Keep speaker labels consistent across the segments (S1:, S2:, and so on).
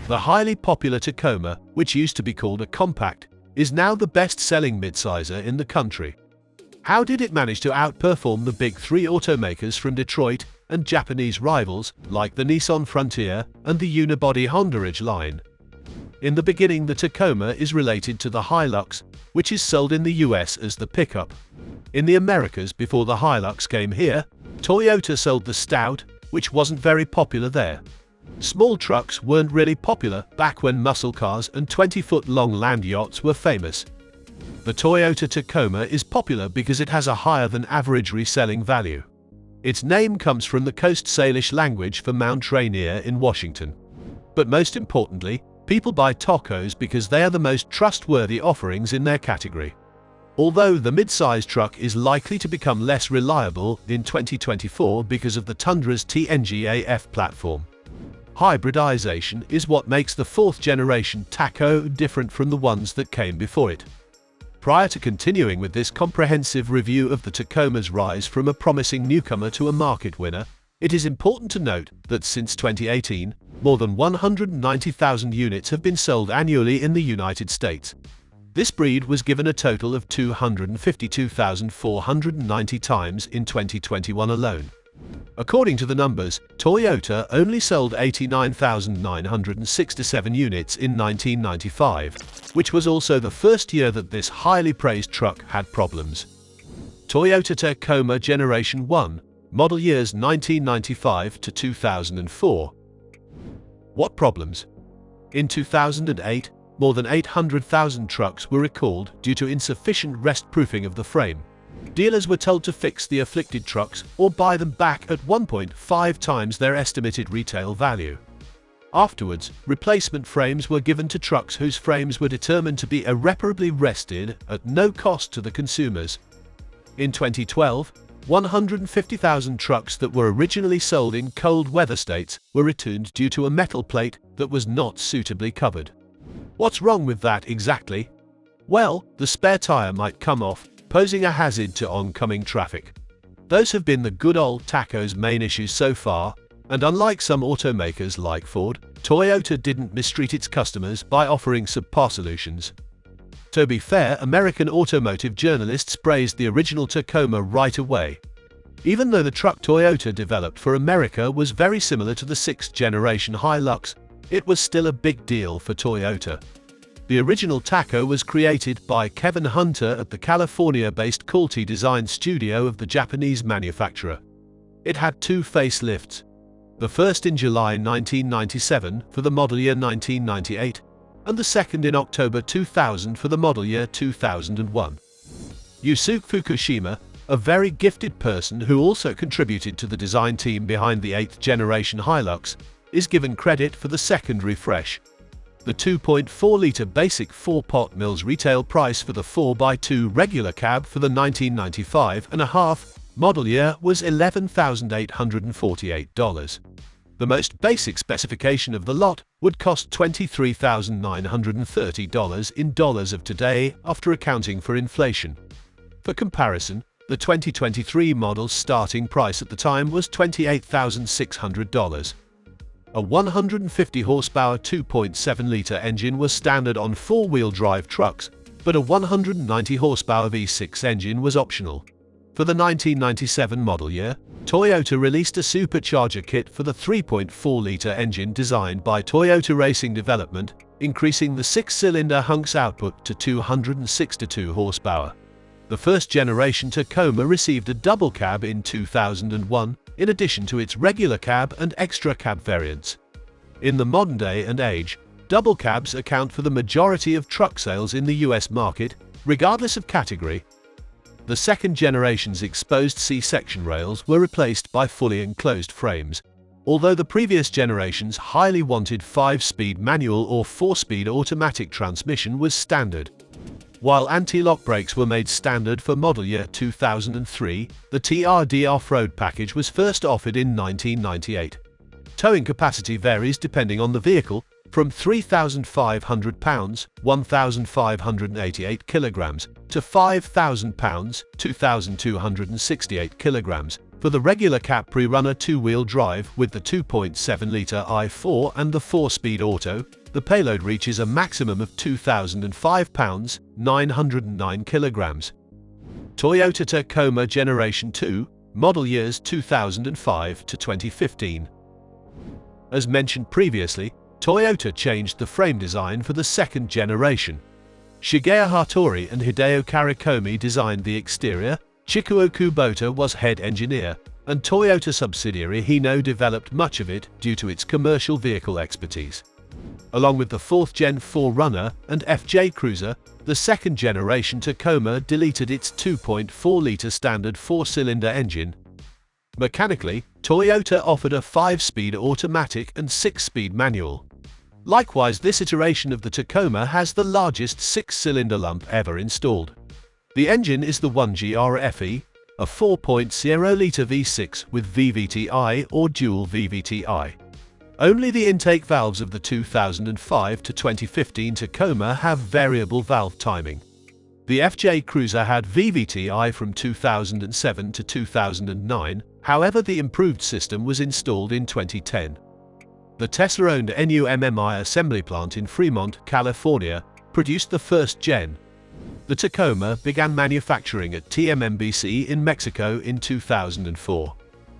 S1: The highly popular Tacoma, which used to be called a compact, is now the best-selling midsizer in the country. How did it manage to outperform the big three automakers from Detroit and Japanese rivals like the Nissan Frontier and the unibody Honda Ridgeline? In the beginning, the Tacoma is related to the Hilux, which is sold in the US as the pickup. In the Americas, before the Hilux came here, Toyota sold the Stout, which wasn't very popular there. Small trucks weren't really popular back when muscle cars and 20-foot-long land yachts were famous. The Toyota Tacoma is popular because it has a higher than average reselling value. Its name comes from the Coast Salish language for Mount Rainier in Washington. But most importantly, people buy Tacos because they are the most trustworthy offerings in their category. Although the mid-size truck is likely to become less reliable in 2024 because of the Tundra's TNGA-F platform. Hybridization is what makes the fourth-generation Taco different from the ones that came before it. Prior to continuing with this comprehensive review of the Tacoma's rise from a promising newcomer to a market winner, it is important to note that since 2018, more than 190,000 units have been sold annually in the United States. This breed was given a total of 252,490 times in 2021 alone. According to the numbers, Toyota only sold 89,967 units in 1995, which was also the first year that this highly praised truck had problems. Toyota Tacoma Generation 1, model years 1995 to 2004. What problems? In 2008, more than 800,000 trucks were recalled due to insufficient rest-proofing of the frame. Dealers were told to fix the afflicted trucks or buy them back at 1.5 times their estimated retail value. Afterwards, replacement frames were given to trucks whose frames were determined to be irreparably rested at no cost to the consumers. In 2012, 150,000 trucks that were originally sold in cold weather states were returned due to a metal plate that was not suitably covered. What's wrong with that exactly? Well, the spare tire might come off, posing a hazard to oncoming traffic. Those have been the good old Taco's main issues so far, and unlike some automakers like Ford, Toyota didn't mistreat its customers by offering subpar solutions. To be fair, American automotive journalists praised the original Tacoma right away. Even though the truck Toyota developed for America was very similar to the sixth-generation Hilux, it was still a big deal for Toyota. The original Taco was created by Kevin Hunter at the California-based Quality Design Studio of the Japanese manufacturer. It had two facelifts. The first in July 1997 for the model year 1998, and the second in October 2000 for the model year 2001. Yusuke Fukushima, a very gifted person who also contributed to the design team behind the 8th-generation Hilux, is given credit for the second refresh. The 2.4-litre basic 4-pot Mills retail price for the 4x2 regular cab for the 1995.5 model year was $11,848. The most basic specification of the lot would cost $23,930 in dollars of today after accounting for inflation. For comparison, the 2023 model's starting price at the time was $28,600. A 150 horsepower 2.7-litre engine was standard on four-wheel drive trucks, but a 190 horsepower V6 engine was optional. For the 1997 model year, Toyota released a supercharger kit for the 3.4-litre engine designed by Toyota Racing Development, increasing the six-cylinder hunk's output to 262 horsepower. The first-generation Tacoma received a double cab in 2001, in addition to its regular cab and extra cab variants. In the modern day and age, double cabs account for the majority of truck sales in the US market, regardless of category. The second generation's exposed C-section rails were replaced by fully enclosed frames, although the previous generation's highly wanted 5-speed manual or 4-speed automatic transmission was standard. While anti-lock brakes were made standard for model year 2003, the TRD off-road package was first offered in 1998. Towing capacity varies depending on the vehicle, from 3,500 pounds (1,588 kilograms) to 5,000 pounds (2,268 kilograms), For the regular Capri-Runner two-wheel drive with the 2.7-litre i4 and the 4-speed auto, the payload reaches a maximum of 2,005 pounds, 909 kilograms. Toyota Tacoma Generation 2, model years 2005 to 2015. As mentioned previously, Toyota changed the frame design for the second generation. Shigeru Hattori and Hideo Karikomi designed the exterior, Chikuo Kubota was head engineer, and Toyota subsidiary Hino developed much of it due to its commercial vehicle expertise. Along with the 4th Gen 4Runner and FJ Cruiser, the second generation Tacoma deleted its 2.4-litre standard 4-cylinder engine. Mechanically, Toyota offered a 5-speed automatic and 6-speed manual. Likewise, this iteration of the Tacoma has the largest 6-cylinder lump ever installed. The engine is the 1GR-FE, a 4.0-litre V6 with VVT-I or dual VVT-I. Only the intake valves of the 2005 to 2015 Tacoma have variable valve timing. The FJ Cruiser had VVT-I from 2007 to 2009, however the improved system was installed in 2010. The Tesla-owned NUMMI assembly plant in Fremont, California, produced the first gen. The Tacoma began manufacturing at TMMBC in Mexico in 2004.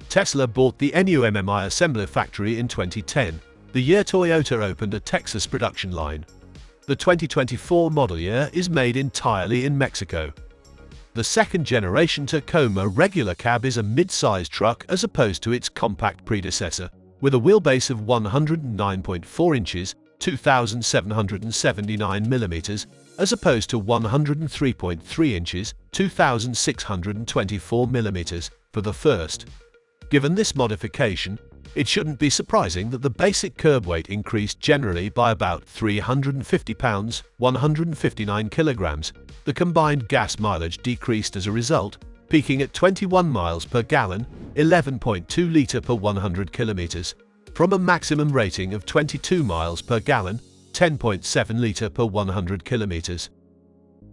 S1: Tesla bought the NUMMI assembly factory in 2010, the year Toyota opened a Texas production line. The 2024 model year is made entirely in Mexico. The second generation Tacoma regular cab is a mid-size truck as opposed to its compact predecessor, with a wheelbase of 109.4 inches, 2,779 mm, as opposed to 103.3 inches, 2,624 mm, for the first. Given this modification, it shouldn't be surprising that the basic curb weight increased generally by about 350 pounds, 159 kilograms. The combined gas mileage decreased as a result, peaking at 21 miles per gallon, 11.2 litre per 100 kilometers, from a maximum rating of 22 miles per gallon, 10.7 litre per 100 kilometers.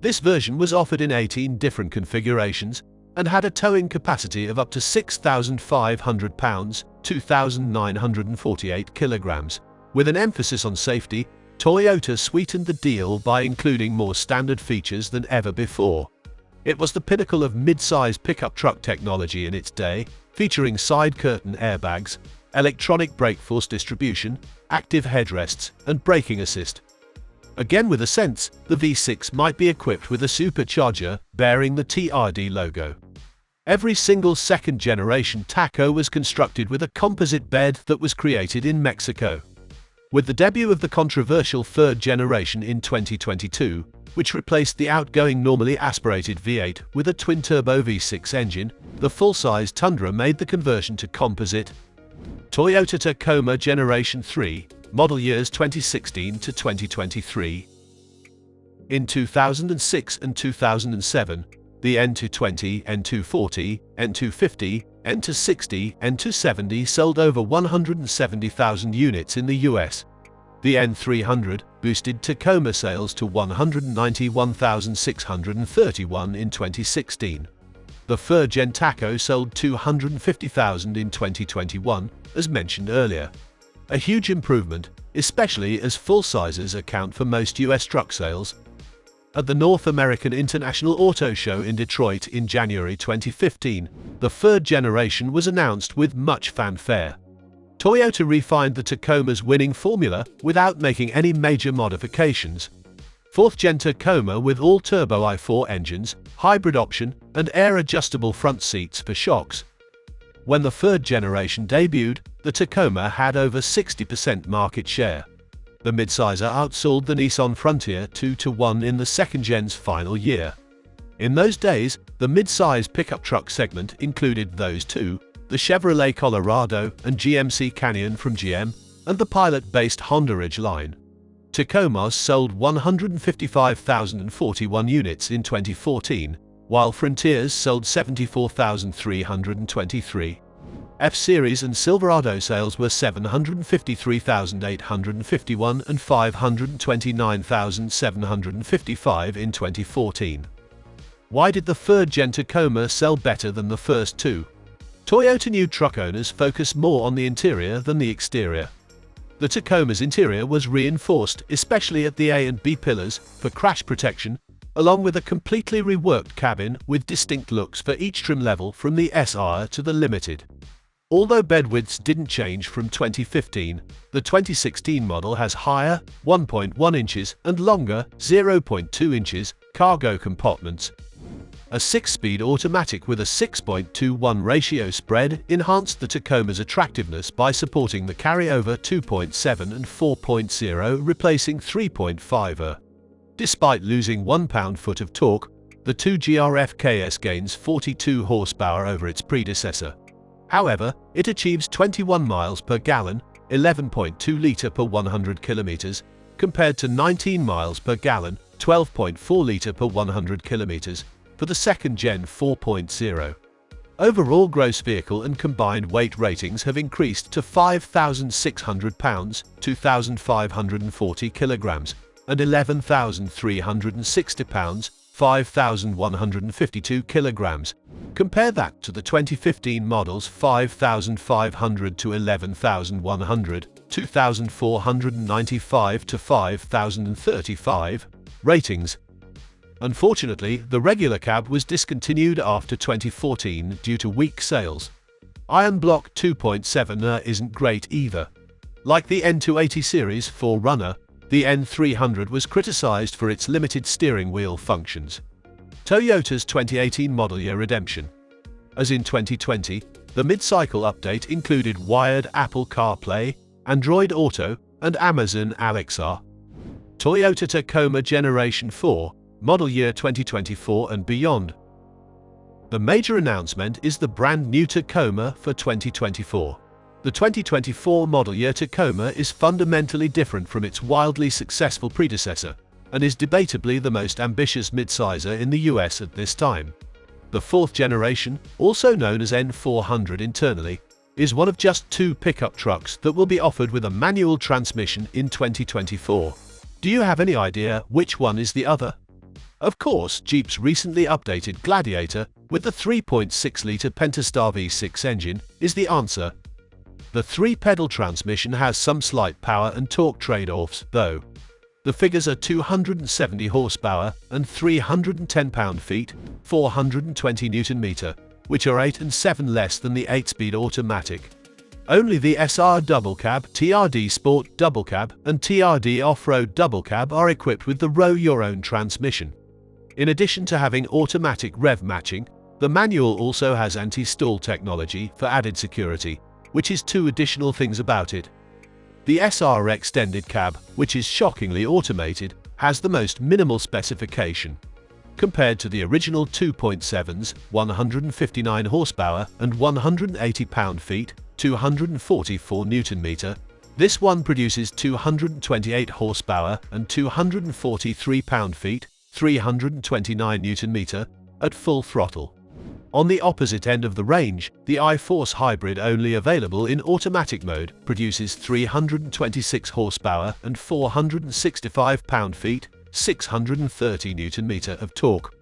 S1: This version was offered in 18 different configurations and had a towing capacity of up to 6,500 pounds, 2,948 kilograms. With an emphasis on safety, Toyota sweetened the deal by including more standard features than ever before. It was the pinnacle of mid-size pickup truck technology in its day, featuring side curtain airbags, electronic brake force distribution, active headrests, and braking assist. Again with a sense, the V6 might be equipped with a supercharger bearing the TRD logo. Every single second-generation Taco was constructed with a composite bed that was created in Mexico. With the debut of the controversial third generation in 2022, which replaced the outgoing normally aspirated V8 with a twin-turbo V6 engine, the full-size Tundra made the conversion to composite. Toyota Tacoma Generation 3, model years 2016 to 2023. In 2006 and 2007, the N220, N240, N250, N260, N270 sold over 170,000 units in the US. The N300 boosted Tacoma sales to 191,631 in 2016. The third-gen Taco sold 250,000 in 2021, as mentioned earlier. A huge improvement, especially as full-sizes account for most US truck sales. At the North American International Auto Show in Detroit in January 2015, the third generation was announced with much fanfare. Toyota refined the Tacoma's winning formula without making any major modifications. 4th Gen Tacoma with all-turbo i4 engines, hybrid option, and air-adjustable front seats for shocks. When the third generation debuted, the Tacoma had over 60% market share. The midsizer outsold the Nissan Frontier 2-1 in the second gen's final year. In those days, the mid-size pickup truck segment included those two, the Chevrolet Colorado and GMC Canyon from GM, and the Pilot-based Honda Ridgeline. Tacomas sold 155,041 units in 2014, while Frontiers sold 74,323. F-Series and Silverado sales were 753,851 and 529,755 in 2014. Why did the third-gen Tacoma sell better than the first two? Toyota new truck owners focus more on the interior than the exterior. The Tacoma's interior was reinforced, especially at the A and B pillars, for crash protection, along with a completely reworked cabin with distinct looks for each trim level from the SR to the Limited. Although bed widths didn't change from 2015, the 2016 model has higher 1.1 inches and longer 0.2 inches cargo compartments. A 6-speed automatic with a 6.21 ratio spread enhanced the Tacoma's attractiveness by supporting the carryover 2.7 and 4.0, replacing 3.5. Despite losing 1 pound-foot of torque, the 2GR-F KS gains 42 horsepower over its predecessor. However, it achieves 21 miles per gallon, 11.2 litre per 100 kilometers, compared to 19 miles per gallon, 12.4 litre per 100 kilometers, for the second-gen 4.0. Overall gross vehicle and combined weight ratings have increased to 5,600 pounds, 2,540 kilograms, and 11,360 pounds, 5,152 kilograms. Compare that to the 2015 models 5,500 to 11,100, 2,495 to 5,035 ratings. Unfortunately, the regular cab was discontinued after 2014 due to weak sales. Iron Block 2.7 isn't great either. Like the N280 series 4Runner, the N300 was criticized for its limited steering wheel functions. Toyota's 2018 model year redemption. As in 2020, the mid-cycle update included wired Apple CarPlay, Android Auto, and Amazon Alexa. Toyota Tacoma Generation 4, model year 2024 and beyond. The major announcement is the brand new Tacoma for 2024. The 2024 model year Tacoma is fundamentally different from its wildly successful predecessor, and is debatably the most ambitious midsizer in the US at this time. The fourth generation, also known as N400 internally, is one of just 2 pickup trucks that will be offered with a manual transmission in 2024. Do you have any idea which one is the other? Of course, Jeep's recently updated Gladiator, with the 3.6-litre Pentastar V6 engine, is the answer. The 3-pedal transmission has some slight power and torque trade-offs, though. The figures are 270 horsepower and 310 pound-feet, 420 Nm, which are 8 and 7 less than the 8-speed automatic. Only the SR Double Cab, TRD Sport Double Cab, and TRD Off-Road Double Cab are equipped with the Row Your Own transmission. In addition to having automatic rev matching, the manual also has anti-stall technology for added security, which is 2 additional things about it. The SR Extended Cab, which is shockingly automated, has the most minimal specification. Compared to the original 2.7's, 159 horsepower and 180 pound-feet, 244 Nm, this one produces 228 horsepower and 243 pound-feet, 329 Nm, at full throttle. On the opposite end of the range, the iForce Hybrid, only available in automatic mode, produces 326 horsepower and 465 pound-feet, 630 Nm of torque.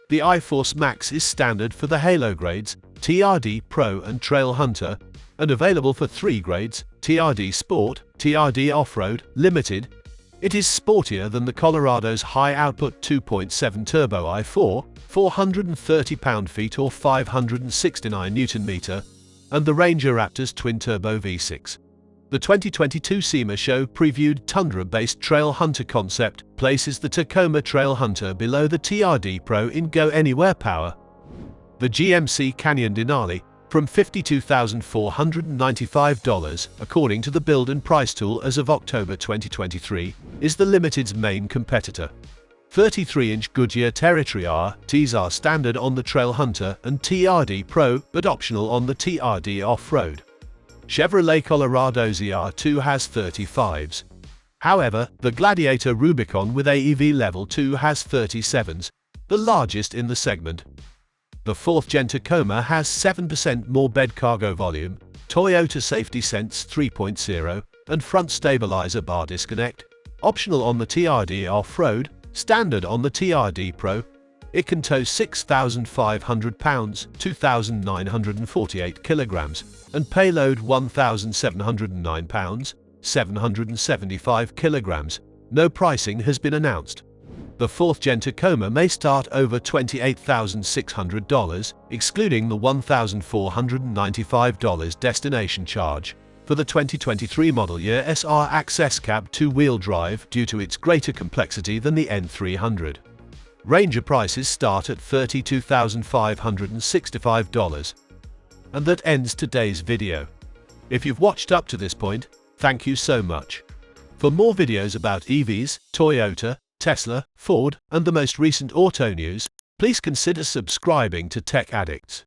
S1: The iForce Max is standard for the Halo grades, TRD Pro and Trail Hunter, and available for 3 grades, TRD Sport, TRD Off-Road, Limited. It is sportier than the Colorado's high-output 2.7 turbo i4, 430 pound-feet or 569 Nm, and the Ranger Raptor's twin-turbo V6. The 2022 SEMA show previewed Tundra-based Trail Hunter concept places the Tacoma Trail Hunter below the TRD Pro in Go Anywhere power. The GMC Canyon Denali, from $52,495, according to the Build and Price tool as of October 2023, is the Limited's main competitor. 33-inch Goodyear Territory RTs are standard on the Trail Hunter and TRD Pro, but optional on the TRD Off-Road. Chevrolet Colorado ZR2 has 35s. However, the Gladiator Rubicon with AEV Level 2 has 37s, the largest in the segment. The 4th Gen Tacoma has 7% more bed cargo volume, Toyota Safety Sense 3.0, and front stabilizer bar disconnect, optional on the TRD Off-Road, standard on the TRD Pro. It can tow 6,500 pounds, 2,948 kilograms, and payload 1,709 pounds, 775 kilograms. No pricing has been announced. The 4th-gen Tacoma may start over $28,600, excluding the $1,495 destination charge. For the 2023 model year SR Access Cab 2-wheel drive due to its greater complexity than the N300. Ranger prices start at $32,565. And that ends today's video. If you've watched up to this point, thank you so much. For more videos about EVs, Toyota, Tesla, Ford, and the most recent auto news, please consider subscribing to Tech Addicts.